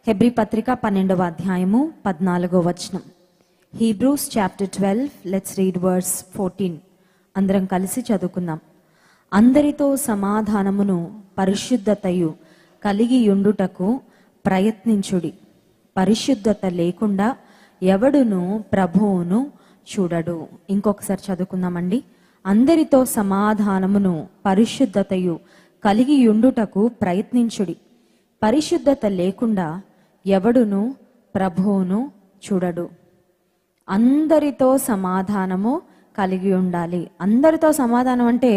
Hebrew పత్రిక 12వ అధ్యాయము 14వ వచనం. Hebrews chapter 12, let's read verse 14. అందరం కలిసి చదువుకుందాం. అందరితో సమాధానమును పరిశుద్ధతయు కలిగి యుండుటకు ప్రయత్నించుడి. పరిశుద్ధత లేకుండా ఎవడును ప్రభువును చూడడు. ఇంకొకసారి చదువుకుందామండి. అందరితో సమాధానమును పరిశుద్ధతయు కలిగి యుండుటకు ప్రయత్నించుడి. పరిశుద్ధత లేకుండా ఎవడును ప్రభువును చూడడు. అందరితో సమాధానము కలిగి ఉండాలి. అందరితో సమాధానం అంటే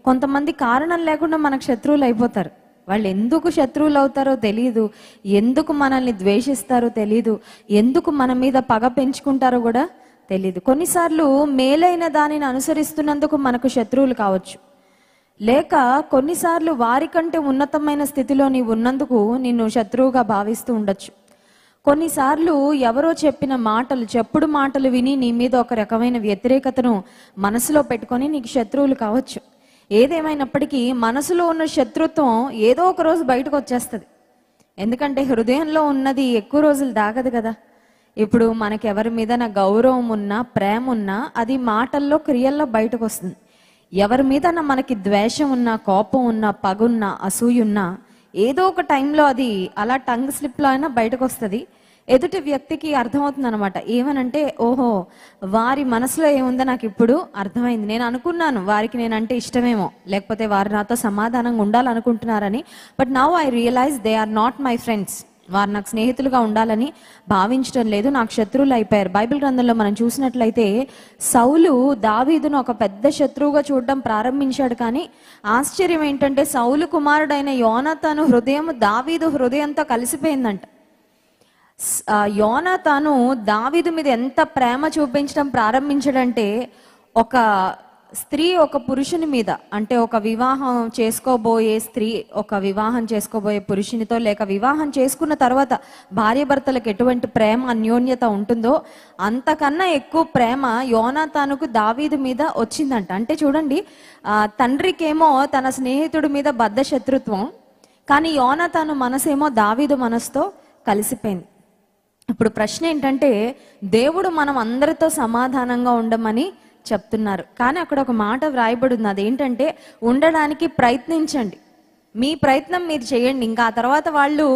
కొంతమంది కారణం లేకుండా మనకు శత్రువులు అయిపోతారు. వాళ్ళు ఎందుకు శత్రువులు అవుతారో తెలియదు, ఎందుకు మనల్ని ద్వేషిస్తారో తెలియదు, ఎందుకు మన మీద పగ పెంచుకుంటారో కూడా తెలియదు. కొన్నిసార్లు మేలైన దానిని అనుసరిస్తున్నందుకు మనకు శత్రువులు కావచ్చు, లేక కొన్నిసార్లు వారికంటే ఉన్నతమైన స్థితిలో నీవు ఉన్నందుకు నిన్ను శత్రువుగా భావిస్తూ ఉండొచ్చు. కొన్నిసార్లు ఎవరో చెప్పిన మాటలు, చెప్పుడు మాటలు విని నీ మీద ఒక రకమైన వ్యతిరేకతను మనసులో పెట్టుకొని నీకు శత్రువులు కావచ్చు. ఏదేమైనప్పటికీ మనసులో ఉన్న శత్రుత్వం ఏదో ఒక రోజు బయటకు వచ్చేస్తుంది. ఎందుకంటే హృదయంలో ఉన్నది ఎక్కువ రోజులు దాగదు కదా. ఇప్పుడు మనకి ఎవరి మీద గౌరవం ఉన్నా, ప్రేమ ఉన్నా అది మాటల్లో, క్రియల్లో బయటకు వస్తుంది. ఎవరి మీద మనకి ద్వేషం ఉన్నా, కోపం ఉన్నా, పగున్నా, అసూయున్నా ఏదో ఒక టైంలో అది అలా టంగ్ స్లిప్లో అయినా బయటకు వస్తుంది. ఎదుటి వ్యక్తికి అర్థమవుతుంది అనమాట. ఏమనంటే, ఓహో వారి మనసులో ఏముందో నాకు ఇప్పుడు అర్థమైంది. నేను అనుకున్నాను వారికి నేనంటే ఇష్టమేమో, లేకపోతే వారు నాతో సమాధానంగా ఉండాలనుకుంటున్నారని. But now I realise they are not my friends. వారు నాకు స్నేహితులుగా ఉండాలని భావించడం లేదు, నాకు శత్రువులు అయిపోయారు. బైబిల్ గ్రంథంలో మనం చూసినట్లయితే సౌలు దావీదును ఒక పెద్ద శత్రువుగా చూడడం ప్రారంభించాడు. కానీ ఆశ్చర్యం ఏంటంటే సౌలు కుమారుడైన యోనాతాను హృదయం దావీదు హృదయంతో కలిసిపోయిందంట. యోనాతాను దావీదు మీద ఎంత ప్రేమ చూపించడం ప్రారంభించాడంటే, ఒక స్త్రీ ఒక పురుషుని మీద, అంటే ఒక వివాహం చేసుకోబోయే స్త్రీ ఒక వివాహం చేసుకోబోయే పురుషునితో, లేక వివాహం చేసుకున్న తర్వాత భార్య భర్తలకు ఎటువంటి ప్రేమ, అన్యోన్యత ఉంటుందో అంతకన్నా ఎక్కువ ప్రేమ యోనాతానుకు దావీదు మీద వచ్చిందంట. అంటే చూడండి, తండ్రికేమో తన స్నేహితుడి మీద బద్ధ శత్రుత్వం, కానీ యోనాతాను మనసేమో దావీదు మనసుతో కలిసిపోయింది. ఇప్పుడు ప్రశ్న ఏంటంటే, దేవుడు మనం అందరితో సమాధానంగా ఉండమని చెప్తున్నారు, కానీ అక్కడ ఒక మాట వ్రాయబడి ఉంది. అదేంటంటే, ఉండడానికి ప్రయత్నించండి. మీ ప్రయత్నం మీరు చేయండి. ఇంకా ఆ తర్వాత వాళ్ళు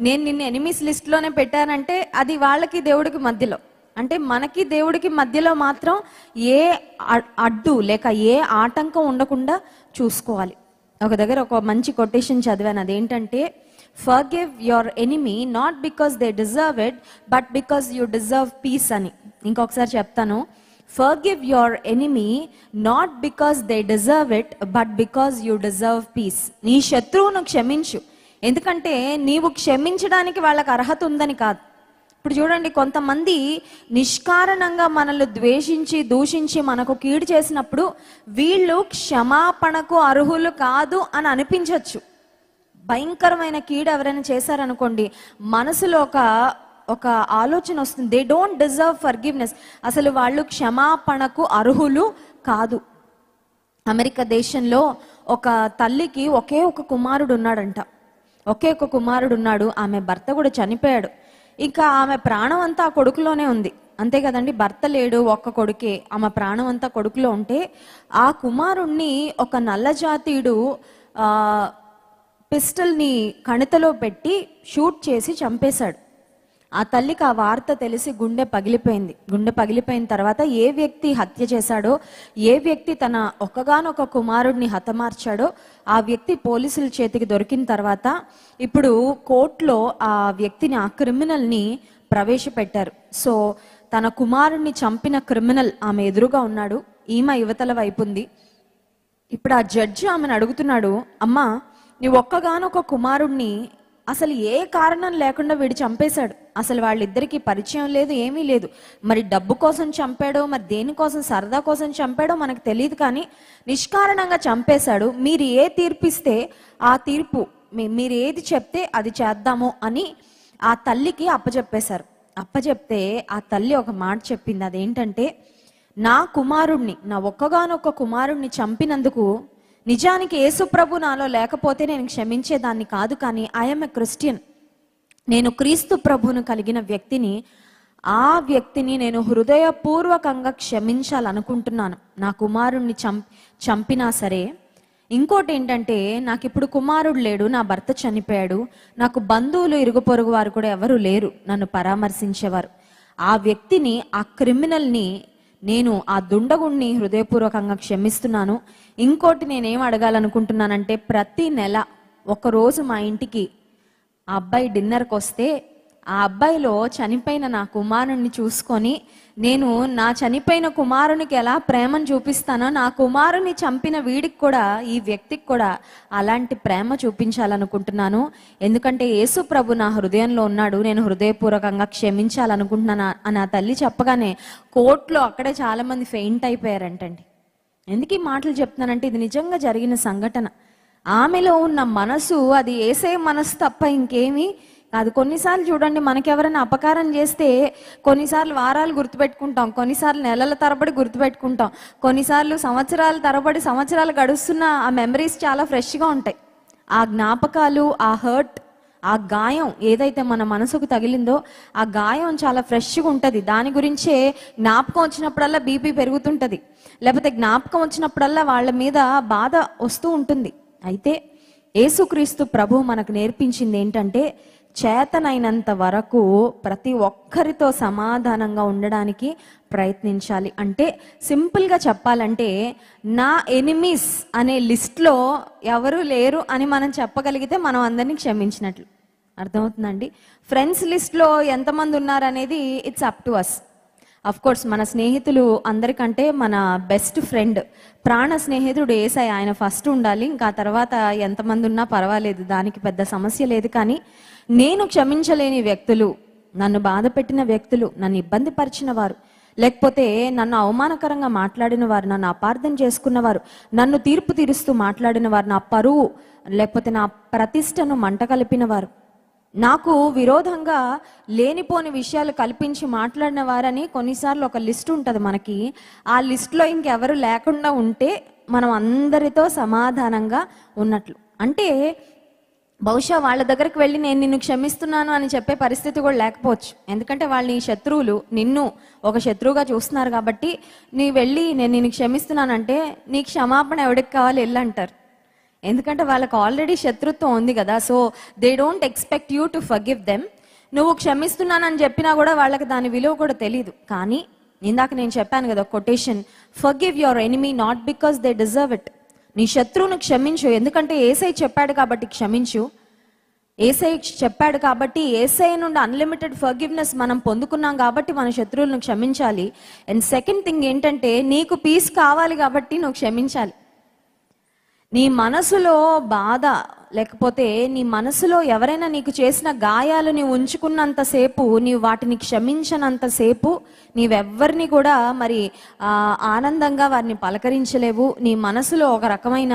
నేను నిన్ను ఎనిమీస్ లిస్ట్లోనే పెట్టానంటే అది వాళ్ళకి దేవుడికి మధ్యలో, అంటే మనకి దేవుడికి మధ్యలో మాత్రం ఏ అడ్డు లేక ఏ ఆటంకం ఉండకుండా చూసుకోవాలి. ఒక దగ్గర ఒక మంచి కొటేషన్ చదివాను. అదేంటంటే, forgive your enemy not because they deserve it but because you deserve peace అని. ఇంకొకసారి చెప్తాను. Forgive your enemy not because they deserve it but because you deserve peace. నీ శత్రువును క్షమించు, ఎందుకంటే నీవు క్షమించడానికి వాళ్ళకి అర్హత ఉందని కాదు. ఇప్పుడు చూడండి, కొంతమంది నిష్కారణంగా మనల్ని ద్వేషించి దూషించి మనకు కీడు చేసినప్పుడు వీళ్ళు క్షమాపణకు అర్హులు కాదు అని అనిపించవచ్చు. భయంకరమైన కీడు ఎవరైనా చేశారనుకోండి, మనసులో ఒక ఆలోచన వస్తుంది, దే డోంట్ డిజర్వ్ ఫర్గివ్నెస్, అసలు వాళ్ళు క్షమాపణకు అర్హులు కాదు. అమెరికా దేశంలో ఒక తల్లికి ఒకే ఒక కుమారుడు ఉన్నాడంట. ఒకే ఒక కుమారుడు ఉన్నాడు. ఆమె భర్త కూడా చనిపోయాడు. ఇంకా ఆమె ప్రాణం అంతా ఆ కొడుకులోనే ఉంది. అంతే కదండి, భర్త లేడు, ఒక్క కొడుకే, ఆమె ప్రాణం అంతా కొడుకులో ఉంటే ఆ కుమారుణ్ణి ఒక నల్లజాతీయుడు పిస్టల్ని కణితలో పెట్టి షూట్ చేసి చంపేశాడు. ఆ తల్లికి ఆ వార్త తెలిసి గుండె పగిలిపోయింది. గుండె పగిలిపోయిన తర్వాత ఏ వ్యక్తి హత్య చేశాడో, ఏ వ్యక్తి తన ఒక్కగానొక కుమారుడిని హతమార్చాడో ఆ వ్యక్తి పోలీసుల చేతికి దొరికిన తర్వాత ఇప్పుడు కోర్టులో ఆ వ్యక్తిని, ఆ క్రిమినల్ని ప్రవేశపెట్టారు. సో తన కుమారుడిని చంపిన క్రిమినల్ ఆమె ఎదురుగా ఉన్నాడు, ఈమె యువతల వైపు ఉంది. ఇప్పుడు ఆ జడ్జి ఆమెను అడుగుతున్నాడు, అమ్మా నీ ఒక్కగానొక కుమారుడిని అసలు ఏ కారణం లేకుండా వీడు చంపేశాడు, అసలు వాళ్ళిద్దరికీ పరిచయం లేదు, ఏమీ లేదు, మరి డబ్బు కోసం చంపాడో, మరి దేనికోసం, సరదా కోసం చంపాడో మనకు తెలియదు, కానీ నిష్కారణంగా చంపేశాడు. మీరు ఏ తీర్పిస్తే ఆ తీర్పు, మీరు ఏది చెప్తే అది చేద్దాము అని ఆ తల్లికి అప్పచెప్పేశారు. అప్పచెప్తే ఆ తల్లి ఒక మాట చెప్పింది. అదేంటంటే, నా కుమారుణ్ణి, నా ఒక్కగానొక్క కుమారుణ్ణి చంపినందుకు నిజానికి యేసు ప్రభు నాలో లేకపోతే నేను క్షమించేదాన్ని కాదు, కానీ ఐఎమ్ ఎ క్రిస్టియన్, నేను క్రీస్తు ప్రభువును కలిగిన వ్యక్తిని, ఆ వ్యక్తిని నేను హృదయపూర్వకంగా క్షమించాలనుకుంటున్నాను. నా కుమారుణ్ణి చంపినా సరే. ఇంకోటి ఏంటంటే, నాకు ఇప్పుడు కుమారుడు లేడు, నా భర్త చనిపోయాడు, నాకు బంధువులు ఇరుగు పొరుగు వారు కూడా ఎవరు లేరు నన్ను పరామర్శించేవారు. ఆ వ్యక్తిని, ఆ క్రిమినల్ని, నేను ఆ దుండగుణ్ణి హృదయపూర్వకంగా క్షమిస్తున్నాను. ఇంకోటి నేనేం అడగాలనుకుంటున్నానంటే, ప్రతి నెల ఒకరోజు మా ఇంటికి ఆ అబ్బాయి డిన్నర్కి వస్తే, ఆ అబ్బాయిలో చనిపోయిన నా కుమారుణ్ణి చూసుకొని, నేను నా చనిపోయిన కుమారునికి ఎలా ప్రేమను చూపిస్తానో, నా కుమారుని చంపిన వీడికి కూడా, ఈ వ్యక్తికి కూడా అలాంటి ప్రేమ చూపించాలనుకుంటున్నాను. ఎందుకంటే యేసు ప్రభు నా హృదయంలో ఉన్నాడు, నేను హృదయపూర్వకంగా క్షమించాలనుకుంటున్నాను అని ఆ తల్లి చెప్పగానే కోర్టులో అక్కడే చాలా మంది ఫెయింట్ అయిపోయారంటండి. ఎందుకు ఈ మాటలు చెప్తున్నానంటే, ఇది నిజంగా జరిగిన సంఘటన. ఆమెలో ఉన్న మనసు అది యేసయ్య మనసు తప్ప ఇంకేమీ కాదు. కొన్నిసార్లు చూడండి, మనకెవరైనా అపకారం చేస్తే కొన్నిసార్లు వారాలు గుర్తుపెట్టుకుంటాం, కొన్నిసార్లు నెలల తరబడి గుర్తుపెట్టుకుంటాం, కొన్నిసార్లు సంవత్సరాల తరబడి సంవత్సరాలు గడుస్తున్న ఆ మెమరీస్ చాలా ఫ్రెష్గా ఉంటాయి. ఆ జ్ఞాపకాలు, ఆ హర్ట్, ఆ గాయం ఏదైతే మన మనసుకు తగిలిందో ఆ గాయం చాలా ఫ్రెష్గా ఉంటుంది. దాని గురించే జ్ఞాపకం వచ్చినప్పుడల్లా బీపీ పెరుగుతుంటుంది, లేకపోతే జ్ఞాపకం వచ్చినప్పుడల్లా వాళ్ళ మీద బాధ వస్తూ ఉంటుంది. అయితే యేసుక్రీస్తు ప్రభు మనకు నేర్పించింది ఏంటంటే, చేతనైనంత వరకు ప్రతి ఒక్కరితో సమాధానంగా ఉండడానికి ప్రయత్నించాలి. అంటే సింపుల్గా చెప్పాలంటే, నా ఎనిమీస్ అనే లిస్ట్లో ఎవరు లేరు అని మనం చెప్పగలిగితే మనం అందరినీ క్షమించినట్లు. అర్థమవుతుందండి? ఫ్రెండ్స్ లిస్ట్లో ఎంతమంది ఉన్నారనేది it's up to us. Of course మన స్నేహితులు అందరికంటే మన బెస్ట్ ఫ్రెండ్, ప్రాణ స్నేహితుడు యేసయ్య, ఆయన ఫస్ట్ ఉండాలి. ఇంకా తర్వాత ఎంతమంది ఉన్నా పర్వాలేదు, దానికి పెద్ద సమస్య లేదు. కానీ నేను క్షమించలేని వ్యక్తులు, నన్ను బాధ పెట్టిన వ్యక్తులు, నన్ను ఇబ్బంది పరిచిన వారు, లేకపోతే నన్ను అవమానకరంగా మాట్లాడిన వారు, నన్ను అపార్థం చేసుకున్నవారు, నన్ను తీర్పు తీరుస్తూ మాట్లాడిన వారు, నా పరువు లేకపోతే నా ప్రతిష్టను మంట కలిపిన వారు, నాకు విరోధంగా లేనిపోని విషయాలు కల్పించి మాట్లాడిన వారని కొన్నిసార్లు ఒక లిస్ట్ ఉంటుంది మనకి. ఆ లిస్ట్లో ఇంకెవరు లేకుండా ఉంటే మనం అందరితో సమాధానంగా ఉన్నట్లు. అంటే బహుశా వాళ్ళ దగ్గరికి వెళ్ళి నేను నిన్ను క్షమిస్తున్నాను అని చెప్పే పరిస్థితి కూడా లేకపోవచ్చు. ఎందుకంటే వాళ్ళు నీ శత్రువులు, నిన్ను ఒక శత్రువుగా చూస్తున్నారు. కాబట్టి నీ వెళ్ళి నేను నిన్ను క్షమిస్తున్నానంటే నీ క్షమాపణ ఎవరికి కావాలి వెళ్ళి అంటారు. ఎందుకంటే వాళ్ళకు ఆల్రెడీ శత్రుత్వం ఉంది కదా. So they don't expect you to forgive them. నువ్వు క్షమిస్తున్నానని చెప్పినా కూడా వాళ్ళకి దాని విలువ కూడా తెలియదు. కానీ ఇందాక నేను చెప్పాను కదా quotation, forgive your enemy not because they deserve it. నీ శత్రువును క్షమించు, ఎందుకంటే యేసయ్య చెప్పాడు కాబట్టి క్షమించు. యేసయ్య చెప్పాడు కాబట్టి, యేసయ్య నుండి అన్లిమిటెడ్ ఫర్గివ్నెస్ మనం పొందుకున్నాం కాబట్టి మన శత్రువులను క్షమించాలి. అండ్ సెకండ్ థింగ్ ఏంటంటే, నీకు పీస్ కావాలి కాబట్టి నువ్వు క్షమించాలి. నీ మనసులో బాధ లేకపోతే నీ మనసులో ఎవరైనా నీకు చేసిన గాయాలు నీవు ఉంచుకున్నంతసేపు, నీవు వాటిని క్షమించనంతసేపు నీవెవ్వరిని కూడా మరి ఆనందంగా వారిని పలకరించలేవు. నీ మనసులో ఒక రకమైన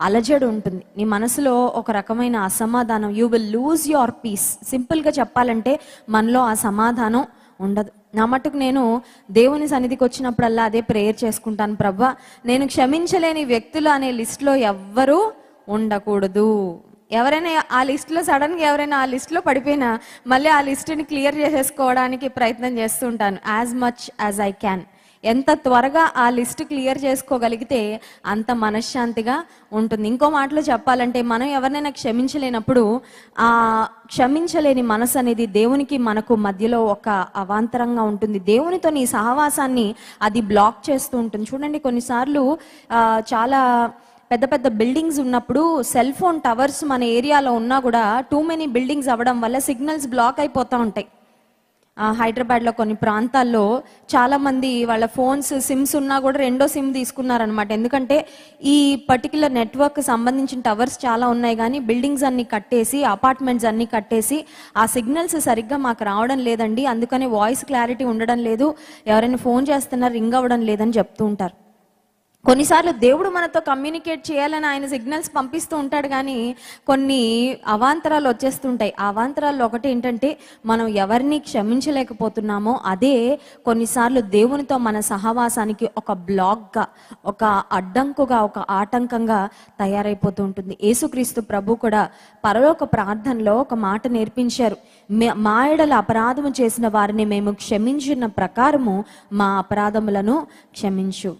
అలజడి ఉంటుంది, నీ మనసులో ఒక రకమైన అసమాధానం. You will lose your peace. సింపుల్గా చెప్పాలంటే మనలో ఆ సమాధానం ఉండదు. నా మట్టుకు నేను దేవుని సన్నిధికి వచ్చినప్పుడల్లా అదే ప్రేయర్ చేసుకుంటాను, ప్రభువా నేను క్షమించలేని వ్యక్తులు అనే లిస్ట్లో ఎవ్వరూ ఉండకూడదు. ఎవరైనా ఆ లిస్టులో సడన్గా ఎవరైనా ఆ లిస్టులో పడిపోయినా మళ్ళీ ఆ లిస్టుని క్లియర్ చేసేసుకోవడానికి ప్రయత్నం చేస్తూ ఉంటాను, as much as I can. ఎంత త్వరగా ఆ లిస్ట్ క్లియర్ చేసుకోగలిగితే అంత మనశ్శాంతిగా ఉంటుంది. ఇంకో మాటలో చెప్పాలంటే, మనం ఎవరినైనా క్షమించలేనప్పుడు ఆ క్షమించలేని మనసు అనేది దేవునికి మనకు మధ్యలో ఒక అవాంతరంగా ఉంటుంది. దేవునితో నీ సహవాసాన్ని అది బ్లాక్ చేస్తూ ఉంటుంది. చూడండి, కొన్నిసార్లు చాలా పెద్ద పెద్ద బిల్డింగ్స్ ఉన్నప్పుడు సెల్ ఫోన్ టవర్స్ మన ఏరియాలో ఉన్నా కూడా టూ మెనీ బిల్డింగ్స్ అవ్వడం వల్ల సిగ్నల్స్ బ్లాక్ అయిపోతూ ఉంటాయి. హైదరాబాద్లో కొన్ని ప్రాంతాల్లో చాలామంది వాళ్ళ ఫోన్స్ సిమ్స్ ఉన్నా కూడా రెండో సిమ్ తీసుకున్నారనమాట. ఎందుకంటే ఈ పర్టికులర్ నెట్వర్క్ సంబంధించిన టవర్స్ చాలా ఉన్నాయి, కానీ బిల్డింగ్స్ అన్ని కట్టేసి, అపార్ట్మెంట్స్ అన్ని కట్టేసి ఆ సిగ్నల్స్ సరిగ్గా మాకు రావడం లేదండి, అందుకని వాయిస్ క్లారిటీ ఉండడం లేదు, ఎవరైనా ఫోన్ చేస్తున్నారు రింగ్ అవ్వడం లేదని చెప్తూ ఉంటారు. కొన్నిసార్లు దేవుడు మనతో కమ్యూనికేట్ చేయాలని ఆయన సిగ్నల్స్ పంపిస్తూ ఉంటాడు, కానీ కొన్ని అవాంతరాలు వచ్చేస్తుంటాయి. ఆ అవాంతరాల్లో ఒకటి ఏంటంటే మనం ఎవరిని క్షమించలేకపోతున్నామో అదే కొన్నిసార్లు దేవునితో మన సహవాసానికి ఒక బ్లాక్గా, ఒక అడ్డంకుగా, ఒక ఆటంకంగా తయారైపోతూ ఉంటుంది. యేసుక్రీస్తు ప్రభు కూడా పరలోక ప్రార్థనలో ఒక మాట నేర్పించారు. మా ఎడల అపరాధము చేసిన వారిని మేము క్షమించిన ప్రకారము మా అపరాధములను క్షమించు.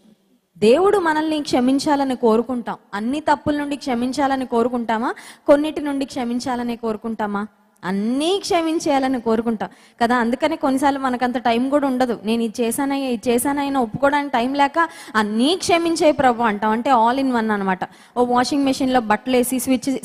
దేవుడు మనల్ని క్షమించాలని కోరుకుంటాం. అన్ని తప్పుల నుండి క్షమించాలని కోరుకుంటామా? కొన్నిటి నుండి క్షమించాలని కోరుకుంటామా? అన్నీ క్షమించేయాలని కోరుకుంటాం కదా. అందుకని కొన్నిసార్లు మనకంత టైం కూడా ఉండదు. నేను ఇది చేశానైనా ఒప్పుకోవడానికి టైం లేక అన్నీ క్షమించే ప్రభు అంటాం. అంటే ఆల్ ఇన్ వన్ అనమాట. ఓ వాషింగ్ మెషిన్లో బట్టలు వేసి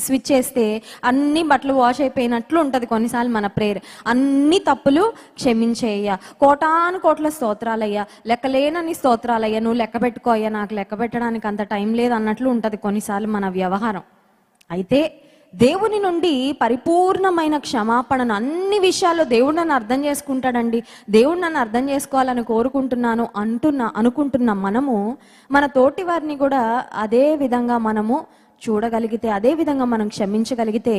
స్విచ్ చేస్తే అన్ని బట్టలు వాష్ అయిపోయినట్లు ఉంటుంది కొన్నిసార్లు మన ప్రేయర్. అన్ని తప్పులు క్షమించేయ్యా, కోటాను కోట్ల స్తోత్రాలయ్యా, లెక్కలేనని స్తోత్రాలయ్యా, నువ్వు లెక్క పెట్టుకో అయ్యా, నాకు లెక్క పెట్టడానికి అంత టైం లేదు అన్నట్లు ఉంటుంది కొన్నిసార్లు మన వ్యవహారం. అయితే దేవుని నుండి పరిపూర్ణమైన క్షమాపణను అన్ని విషయాల్లో దేవుడు నన్ను అర్థం చేసుకుంటాడండి, దేవుడు నన్ను అర్థం చేసుకోవాలని కోరుకుంటున్నాను అనుకుంటున్న మనము మన తోటి వారిని కూడా అదే విధంగా మనము చూడగలిగితే, అదే విధంగా మనం క్షమించగలిగితే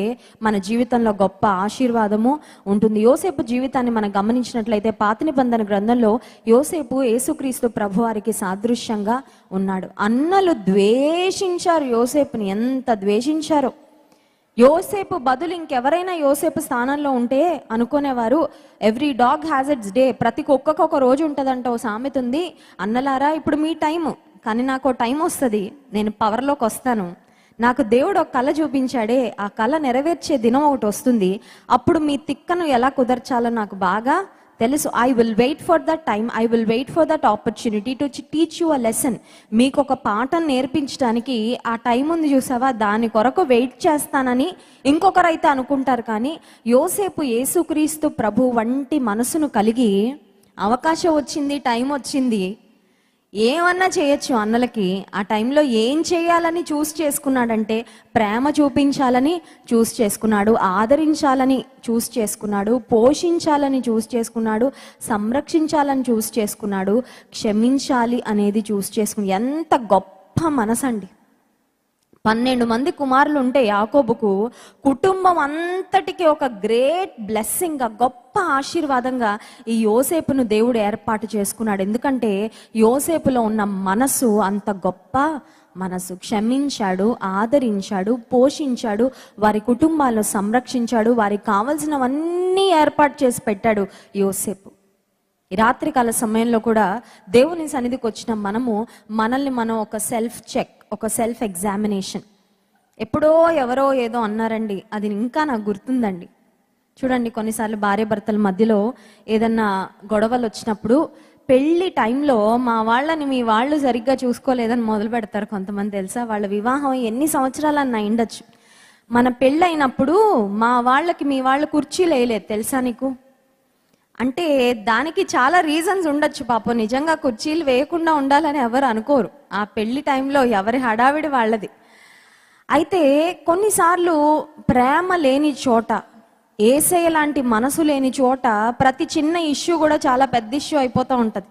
మన జీవితంలో గొప్ప ఆశీర్వాదము ఉంటుంది. యోసేపు జీవితాన్ని మనం గమనించినట్లయితే పాత నిబంధన గ్రంథంలో యోసేపు యేసుక్రీస్తు ప్రభువారికి సాదృశ్యంగా ఉన్నాడు. అన్నలు ద్వేషించారు యోసేపుని, ఎంత ద్వేషించారో. యోసేపు బదులు ఇంకెవరైనా యోసేపు స్థానంలో ఉంటే అనుకునేవారు, every dog has its day, ప్రతి కుక్కకు ఒక రోజు ఉంటుందంట. ఓ సామెత ఉంది, అన్నలారా ఇప్పుడు మీ టైము, కానీ నాకు ఓ టైం వస్తుంది, నేను పవర్లోకి వస్తాను, నాకు దేవుడు ఒక కళ చూపించాడే, ఆ కళ నెరవేర్చే దినం ఒకటి వస్తుంది, అప్పుడు మీ తిక్కను ఎలా కుదర్చాలో నాకు బాగా తెలుసు. I will wait for that time, I will wait for that opportunity to teach you a lesson. మీకు ఒక పాఠం నేర్పించడానికి ఆ టైం ఉంది చూసావా, దాని కొరకు వెయిట్ చేస్తానని ఇంకొకరైతే అనుకుంటారు. కానీ యోసేపు యేసుక్రీస్తు ప్రభు వంటి మనసును కలిగి, అవకాశం వచ్చింది, టైం వచ్చింది, ఏమన్నా చేయొచ్చు అన్నలకి, ఆ టైంలో ఏం చేయాలని చూస్ చేసుకున్నాడంటే ప్రేమ చూపించాలని చూస్ చేసుకున్నాడు, ఆదరించాలని చూస్ చేసుకున్నాడు, పోషించాలని చూస్ చేసుకున్నాడు, సంరక్షించాలని చూస్ చేసుకున్నాడు, క్షమించాలి అనేది చూస్ చేసుకున్నాడు. ఎంత గొప్ప మనసండి. 12 మంది కుమారులు ఉంటే యాకోబుకు కుటుంబం అంతటికి ఒక గ్రేట్ బ్లెస్సింగ్గా, గొప్ప ఆశీర్వాదంగా ఈ యోసేపును దేవుడు ఏర్పాటు చేసుకున్నాడు. ఎందుకంటే యోసేపులో ఉన్న మనసు అంత గొప్ప మనసు. క్షమించాడు, ఆదరించాడు, పోషించాడు, వారి కుటుంబాలను సంరక్షించాడు, వారికి కావలసినవన్నీ ఏర్పాటు చేసి పెట్టాడు యోసేపు. ఈ రాత్రికాల సమయంలో కూడా దేవుని సన్నిధికి వచ్చిన మనల్ని మనం ఒక సెల్ఫ్ చెక్, ఒక సెల్ఫ్ ఎగ్జామినేషన్. ఎప్పుడో ఎవరో ఏదో అన్నారండి, అది ఇంకా నాకు గుర్తుందండి. చూడండి, కొన్నిసార్లు భార్య భర్తల మధ్యలో ఏదన్నా గొడవలు వచ్చినప్పుడు పెళ్లి టైంలో మా వాళ్ళని మీ వాళ్ళు సరిగ్గా చూసుకోలేదని మొదలు పెడతారు కొంతమంది. తెలుసా, వాళ్ళ వివాహం ఎన్ని సంవత్సరాలన్నా అయిండొచ్చు, మన పెళ్ళి అయినప్పుడు మా వాళ్ళకి మీ వాళ్ళు కుర్చీలు వేయలేదు తెలుసా నీకు అంటే, దానికి చాలా రీజన్స్ ఉండొచ్చు. పాపం నిజంగా కుర్చీలు వేయకుండా ఉండాలని ఎవరు అనుకోరు. ఆ పెళ్లి టైంలో ఎవరి హడావిడి వాళ్ళది. అయితే కొన్నిసార్లు ప్రేమ లేని చోట, యేసయ్య లాంటి మనసు లేని చోట ప్రతి చిన్న ఇష్యూ కూడా చాలా పెద్ద ఇష్యూ అయిపోతూ ఉంటుంది.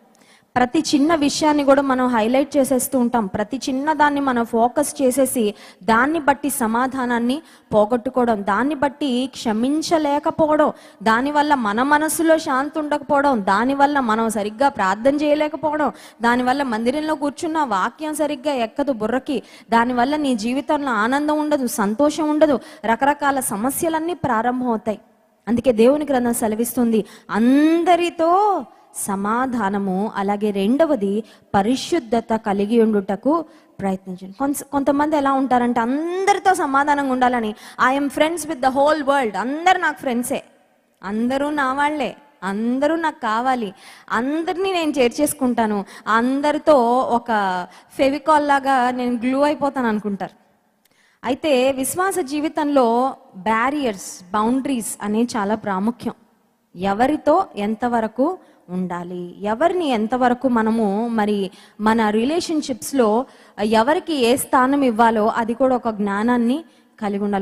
ప్రతి చిన్న విషయాన్ని కూడా మనం హైలైట్ చేసేస్తూ ఉంటాం. ప్రతి చిన్న దాన్ని మనం ఫోకస్ చేసేసి దాన్ని బట్టి సమాధానాన్ని పోగొట్టుకోవడం, దాన్ని బట్టి క్షమించలేకపోవడం, దానివల్ల మన మనసులో శాంతి ఉండకపోవడం, దానివల్ల మనం సరిగ్గా ప్రార్థన చేయలేకపోవడం, దానివల్ల మందిరంలో కూర్చున్న వాక్యం సరిగ్గా ఎక్కదు బుర్రకి, దానివల్ల నీ జీవితంలో ఆనందం ఉండదు, సంతోషం ఉండదు, రకరకాల సమస్యలన్నీ ప్రారంభమవుతాయి. అందుకే దేవుని గ్రంథం సెలవిస్తుంది, అందరితో సమాధానము, అలాగే రెండవది పరిశుద్ధత కలిగి ఉండుటకు ప్రయత్నించండి. కొంతమంది ఎలా ఉంటారంటే అందరితో సమాధానంగా ఉండాలని, I'm friends with the whole world, అందరు నాకు ఫ్రెండ్సే, అందరూ నా వాళ్ళే, అందరూ నాకు కావాలి, అందరినీ నేను చేర్చేసుకుంటాను, అందరితో ఒక ఫెవికాల్ లాగా నేను గ్లూ అయిపోతాను అనుకుంటారు. అయితే విశ్వాస జీవితంలో బ్యారియర్స్, బౌండరీస్ అనేవి చాలా ప్రాముఖ్యం. ఎవరితో ఎంతవరకు ఉండాలి, ఎవరిని ఎంతవరకు మనము మరి మన రిలేషన్షిప్స్లో ఎవరికి ఏ స్థానం ఇవ్వాలో అది కూడా ఒక జ్ఞానాన్ని కలిగి ఉండాలి.